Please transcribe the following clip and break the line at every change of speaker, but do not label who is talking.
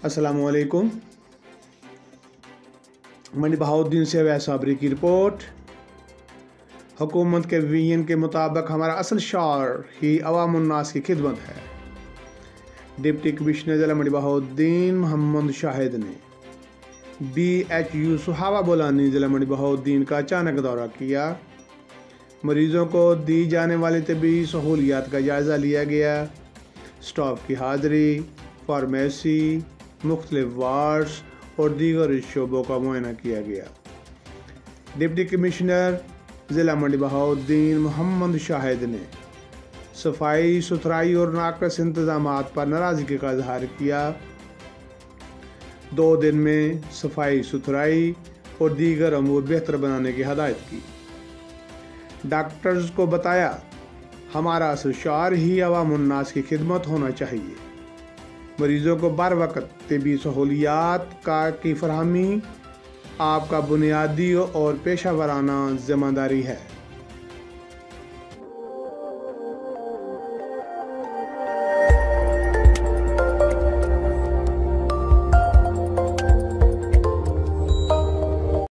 अस्सलामुअलैकुम। मंडी बहाउद्दीन से वैसाबरी की रिपोर्ट। हुकूमत के विजन के मुताबिक हमारा असल शार ही अवामुन्नास की खिदमत है। डिप्टी कमिश्नर ज़िला मंडी बहाउद्दीन मोहम्मद शाहिद ने BHU सुहावा बोलानी ज़िला मंडी बहाउद्दीन का अचानक दौरा किया। मरीज़ों को दी जाने वाली तबी सहूलियात का जायज़ा लिया गया। स्टाफ की हाज़िरी, फार्मेसी, मुख्तलिफ वार्ड्स और दीगर शोबों का मुआयना किया गया। डिप्टी कमिश्नर ज़िला मंडी बहाउद्दीन मोहम्मद शाहिद ने सफाई सुथराई और नाकस इंतज़ामात पर नाराज़गी का इजहार किया। 2 दिन में सफाई सुथराई और दीगर अमूर बेहतर बनाने की हदायत की। डॉक्टर्स को बताया, हमारा असल शार ही अवामुन्नास की खिदमत होना चाहिए। मरीज़ों को बर वक्त तिबी सहूलियात की फरहमी आपका बुनियादी और पेशा वराना ज़िम्मेदारी है।